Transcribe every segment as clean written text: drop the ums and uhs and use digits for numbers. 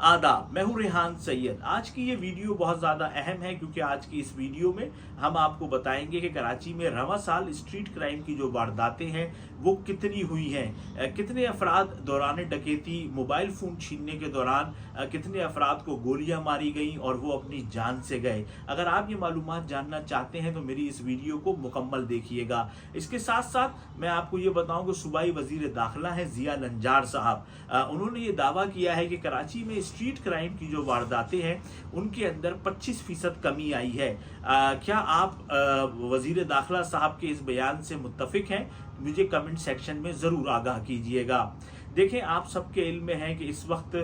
आदाब, मैं हूं रेहान सैयद। आज की ये वीडियो बहुत ज़्यादा अहम है क्योंकि आज की इस वीडियो में हम आपको बताएंगे कि कराची में रवां साल स्ट्रीट क्राइम की जो वारदातें हैं वो कितनी हुई हैं, कितने अफराद दौरान डकैती मोबाइल फ़ोन छीनने के दौरान कितने अफराद को गोलियां मारी गईं और वो अपनी जान से गए। अगर आप ये मालूमात जानना चाहते हैं तो मेरी इस वीडियो को मुकम्मल देखिएगा। इसके साथ साथ मैं आपको ये बताऊं कि सूबाई वज़ीर दाखिला हैं ज़िया नंजार साहब, उन्होंने ये दावा किया है कि कराची में स्ट्रीट क्राइम की जो वारदातें हैं उनके अंदर 25% कमी आई है। क्या आप वज़ीर दाखिला साहब के इस बयान से मुत्तफिक हैं? मुझे कमेंट सेक्शन में ज़रूर आगाह कीजिएगा। देखें, आप सबके इल्म में है कि इस वक्त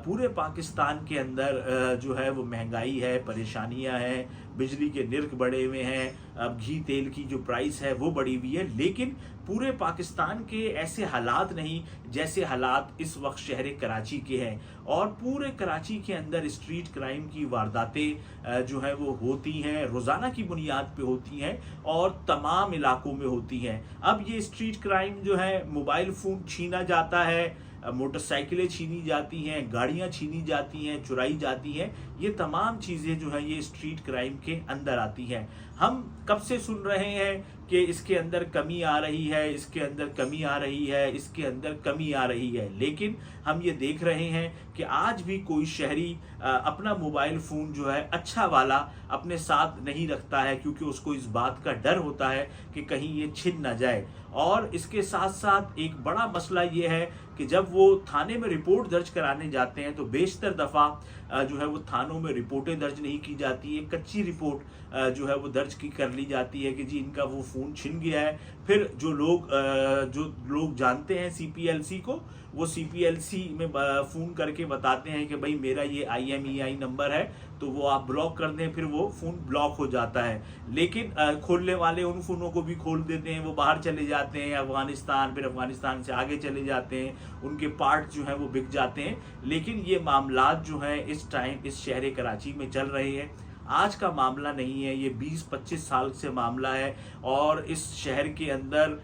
पूरे पाकिस्तान के अंदर जो है वो महंगाई है, परेशानियां हैं, बिजली के निर्ख बढ़े हुए हैं, अब घी तेल की जो प्राइस है वो बढ़ी हुई है, लेकिन पूरे पाकिस्तान के ऐसे हालात नहीं जैसे हालात इस वक्त शहर कराची के हैं। और पूरे कराची के अंदर स्ट्रीट क्राइम की वारदातें जो है वो होती हैं, रोज़ाना की बुनियाद पे होती हैं और तमाम इलाकों में होती हैं। अब ये स्ट्रीट क्राइम जो है, मोबाइल फ़ोन छीना जाता है, मोटरसाइकिलें छीनी जाती हैं, गाड़ियां छीनी जाती हैं, चुराई जाती हैं, ये तमाम चीज़ें जो हैं ये स्ट्रीट क्राइम के अंदर आती हैं। हम कब से सुन रहे हैं कि इसके अंदर कमी आ रही है, इसके अंदर कमी आ रही है, इसके अंदर कमी आ रही है, लेकिन हम ये देख रहे हैं कि आज भी कोई शहरी अपना मोबाइल फ़ोन जो है अच्छा वाला अपने साथ नहीं रखता है, क्योंकि उसको इस बात का डर होता है कि कहीं ये छिन ना जाए। और इसके साथ साथ एक बड़ा मसला ये है कि जब वो थाने में रिपोर्ट दर्ज कराने जाते हैं तो बेशतर दफ़ा जो है वो थानों में रिपोर्टें दर्ज नहीं की जाती है, कच्ची रिपोर्ट जो है वो दर्ज की कर ली जाती है कि जी इनका वो फ़ोन छिन गया है। फिर जो लोग जानते हैं CPLC को, वो CPLC में फ़ोन करके बताते हैं कि भाई मेरा ये IMEI नंबर है, तो वो आप ब्लॉक कर दें, फिर वो फ़ोन ब्लॉक हो जाता है। लेकिन खोलने वाले उन फ़ोनों को भी खोल देते हैं, वो बाहर चले जाते हैं अफ़गानिस्तान, फिर अफ़गानिस्तान से आगे चले जाते हैं, उनके पार्ट जो हैं वो बिक जाते हैं। लेकिन ये मामलात जो हैं इस टाइम इस शहर कराची में चल रहे हैं। आज का मामला नहीं है, ये 20-25 साल से मामला है और इस शहर के अंदर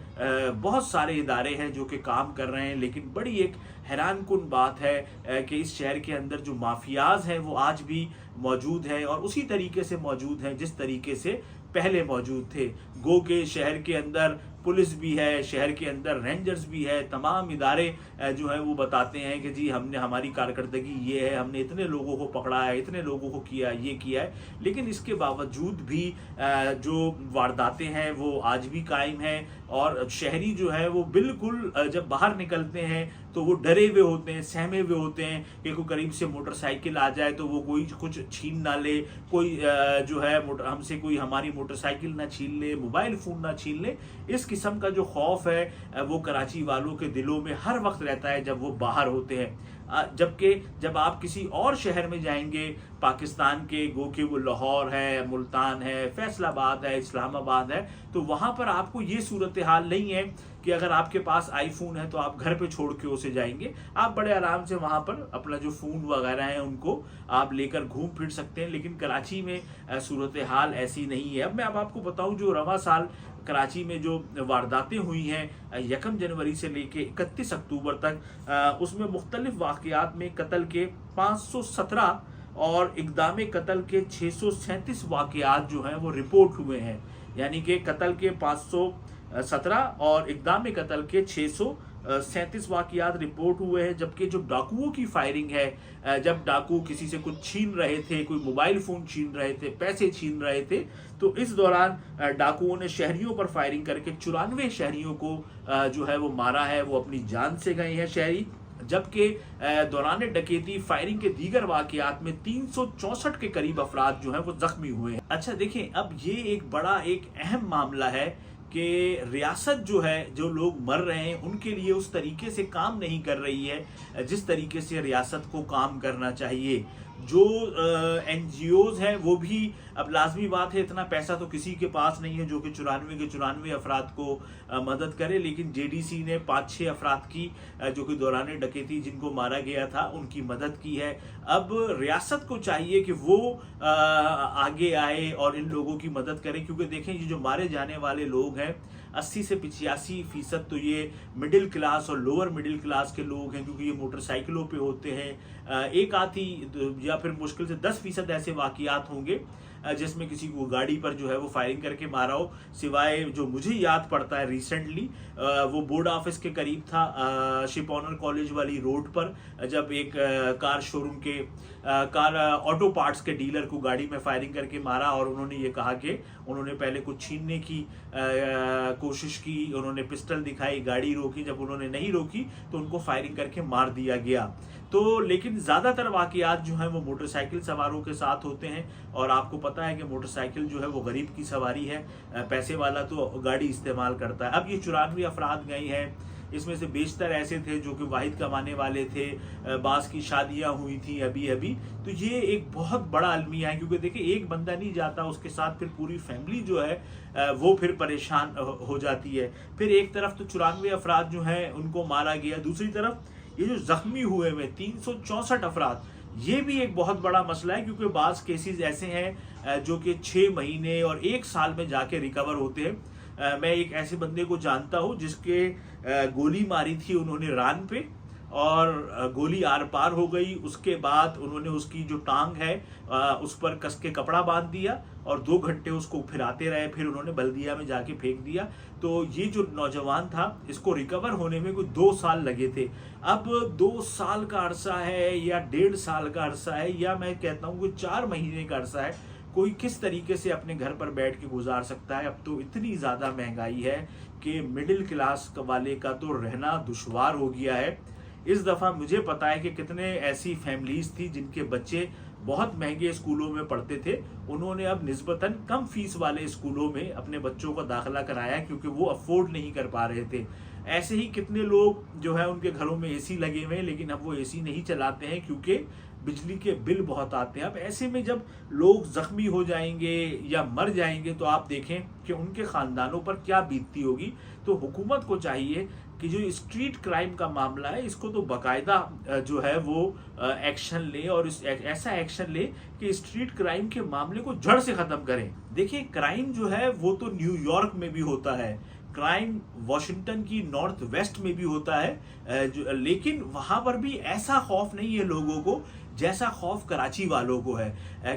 बहुत सारे इदारे हैं जो कि काम कर रहे हैं। लेकिन बड़ी एक हैरानकुन बात है कि इस शहर के अंदर जो माफियाज हैं वो आज भी मौजूद हैं और उसी तरीके से मौजूद हैं जिस तरीके से पहले मौजूद थे। गो के शहर के अंदर पुलिस भी है, शहर के अंदर रेंजर्स भी है, तमाम इदारे जो है वो बताते हैं कि जी हमने हमारी कारकर्दगी ये है, हमने इतने लोगों को पकड़ा है, इतने लोगों को किया, ये किया है। लेकिन इसके बावजूद भी जो वारदातें हैं वो आज भी कायम हैं और शहरी जो है वो बिल्कुल जब बाहर निकलते हैं तो वो डरे हुए होते हैं, सहमे हुए होते हैं कि कोई करीब से मोटरसाइकिल आ जाए तो वो कोई कुछ छीन ना ले, कोई जो है हमसे कोई हमारी मोटरसाइकिल ना छीन ले, मोबाइल फ़ोन ना छीन ले। इस किस्म का जो खौफ है वो कराची वालों के दिलों में हर वक्त रहता है जब वो बाहर होते हैं। जबकि जब आप किसी और शहर में जाएंगे पाकिस्तान के, गो के वो लाहौर है, मुल्तान है, फैसलाबाद है, इस्लामाबाद है, तो वहाँ पर आपको ये सूरत हाल नहीं है कि अगर आपके पास आईफोन है तो आप घर पे छोड़ के उसे जाएंगे। आप बड़े आराम से वहाँ पर अपना जो फ़ोन वगैरह हैं उनको आप लेकर घूम फिर सकते हैं। लेकिन कराची में सूरत हाल ऐसी नहीं है। अब मैं आपको बताऊँ, जो रवां साल कराची में जो वारदातें हुई हैं 1 जनवरी से लेके 31 अक्टूबर तक, उसमें मुख्तलिफ वाक़यात में कत्ल के 517 और इक़दाम कत्ल के 637 वाक़यात जो हैं वो रिपोर्ट हुए हैं। यानी कि कत्ल के 517 और इक़दाम कत्ल के 637 वाक़यात रिपोर्ट हुए हैं। जबकि जो डाकुओं की फायरिंग है, जब डाकू किसी से कुछ छीन रहे थे, कोई मोबाइल फ़ोन छीन रहे थे, पैसे छीन रहे थे, तो इस दौरान डाकुओं ने शहरियों पर फायरिंग करके 94 शहरियों को जो है वो मारा है, वो अपनी जान से गए हैं शहरी। जबकि दौरान डकैती फायरिंग के दीगर वाक़यात में 364 के करीब अफराद जो हैं वो जख्मी हुए हैं। अच्छा देखें, अब ये एक बड़ा एक अहम मामला है कि रियासत जो है, जो लोग मर रहे हैं उनके लिए उस तरीके से काम नहीं कर रही है जिस तरीके से रियासत को काम करना चाहिए। जो NGOs हैं वो भी, अब लाजमी बात है इतना पैसा तो किसी के पास नहीं है जो कि 94 के 94 अफराद को मदद करे। लेकिन JDC ने 5-6 अफराद की जो कि दौरान डकैती जिनको मारा गया था उनकी मदद की है। अब रियासत को चाहिए कि वो आगे आए और इन लोगों की मदद करें, क्योंकि देखें ये जो मारे जाने वाले लोग हैं 80 से 85% तो ये मिडिल क्लास और लोअर मिडिल क्लास के लोग हैं, क्योंकि ये मोटरसाइकिलों पे होते हैं। एक आधी या फिर मुश्किल से 10% ऐसे वाकयात होंगे जिसमें किसी को गाड़ी पर जो है वो फायरिंग करके मारा हो। सिवाय जो मुझे याद पड़ता है रिसेंटली, वो बोर्ड ऑफिस के करीब था, शिप ऑनर कॉलेज वाली रोड पर, जब एक कार शोरूम के कार ऑटो पार्ट्स के डीलर को गाड़ी में फायरिंग करके मारा, और उन्होंने ये कहा कि उन्होंने पहले कुछ छीनने की कोशिश की, उन्होंने पिस्टल दिखाई, गाड़ी रोकी, जब उन्होंने नहीं रोकी तो उनको फायरिंग करके मार दिया गया। तो लेकिन ज़्यादातर वाकयात जो हैं वो मोटरसाइकिल सवारों के साथ होते हैं, और आपको पता है कि मोटरसाइकिल जो है वो गरीब की सवारी है, पैसे वाला तो गाड़ी इस्तेमाल करता है। अब ये 94 अफराद गए हैं, इसमें से बेशतर ऐसे थे जो कि वाहिद कमाने वाले थे, बास की शादियां हुई थी अभी अभी। तो ये एक बहुत बड़ा अलमिया है, क्योंकि देखिए एक बंदा नहीं जाता, उसके साथ फिर पूरी फैमिली जो है वो फिर परेशान हो जाती है। फिर एक तरफ तो 94 अफराद जो हैं उनको मारा गया, दूसरी तरफ ये जो जख्मी हुए में 364 अफराद, ये भी एक बहुत बड़ा मसला है, क्योंकि बाज़ केसेस ऐसे हैं जो कि 6 महीने और 1 साल में जाके रिकवर होते हैं। मैं एक ऐसे बंदे को जानता हूँ जिसके गोली मारी थी उन्होंने रान पे, और गोली आर पार हो गई। उसके बाद उन्होंने उसकी जो टांग है उस पर कस के कपड़ा बांध दिया, और 2 घंटे उसको फिराते रहे, फिर उन्होंने बल्दिया में जाके फेंक दिया। तो ये जो नौजवान था, इसको रिकवर होने में कोई 2 साल लगे थे। अब 2 साल का अरसा है या 1.5 साल का अरसा है, या मैं कहता हूँ कोई 4 महीने का अरसा है, कोई किस तरीके से अपने घर पर बैठ के गुजार सकता है। अब तो इतनी ज़्यादा महंगाई है कि मिडिल क्लास वाले का तो रहना दुश्वार हो गया है। इस दफ़ा मुझे पता है कि कितने ऐसी फैमिलीज थी जिनके बच्चे बहुत महंगे स्कूलों में पढ़ते थे, उन्होंने अब निस्बतन कम फीस वाले स्कूलों में अपने बच्चों का दाखिला कराया, क्योंकि वो अफोर्ड नहीं कर पा रहे थे। ऐसे ही कितने लोग जो है उनके घरों में एसी लगे हुए हैं, लेकिन अब वो एसी नहीं चलाते हैं क्योंकि बिजली के बिल बहुत आते हैं। अब ऐसे में जब लोग जख्मी हो जाएंगे या मर जाएंगे, तो आप देखें कि उनके ख़ानदानों पर क्या बीतती होगी। तो हुकूमत को चाहिए कि जो स्ट्रीट क्राइम का मामला है, इसको तो बाकायदा जो है वो एक्शन ले, और ऐसा एक्शन ले कि स्ट्रीट क्राइम के मामले को जड़ से ख़त्म करें। देखिए, क्राइम जो है वो तो न्यूयॉर्क में भी होता है, क्राइम वॉशिंगटन की नॉर्थ वेस्ट में भी होता है, लेकिन वहाँ पर भी ऐसा खौफ नहीं है लोगों को जैसा खौफ कराची वालों को है,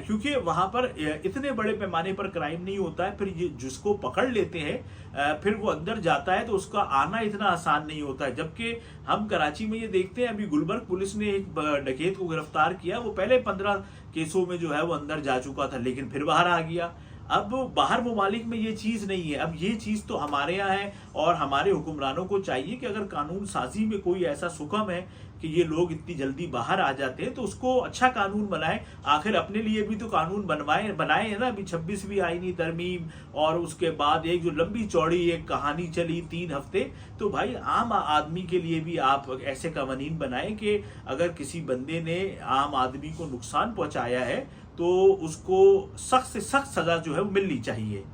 क्योंकि वहाँ पर इतने बड़े पैमाने पर क्राइम नहीं होता है। फिर ये जिसको पकड़ लेते हैं फिर वो अंदर जाता है तो उसका आना इतना आसान नहीं होता है। जबकि हम कराची में ये देखते हैं, अभी गुलबर्ग पुलिस ने एक डकैत को गिरफ्तार किया, वो पहले 15 केसों में जो है वो अंदर जा चुका था, लेकिन फिर बाहर आ गया। अब बाहर ममालिक में ये चीज़ नहीं है। अब ये चीज़ तो हमारे यहाँ है, और हमारे हुक्मरानों को चाहिए कि अगर कानून साजी में कोई ऐसा सुकम है कि ये लोग इतनी जल्दी बाहर आ जाते हैं, तो उसको अच्छा कानून बनाए। आखिर अपने लिए भी तो कानून बनाए है ना। अभी 26वीं आईनी तरमीम, और उसके बाद एक जो लंबी चौड़ी एक कहानी चली 3 हफ्ते। तो भाई आम आदमी के लिए भी आप ऐसे कानून बनाएं कि अगर किसी बंदे ने आम आदमी को नुकसान पहुंचाया है तो उसको सख्त से सख्त सजा जो है वो मिलनी चाहिए।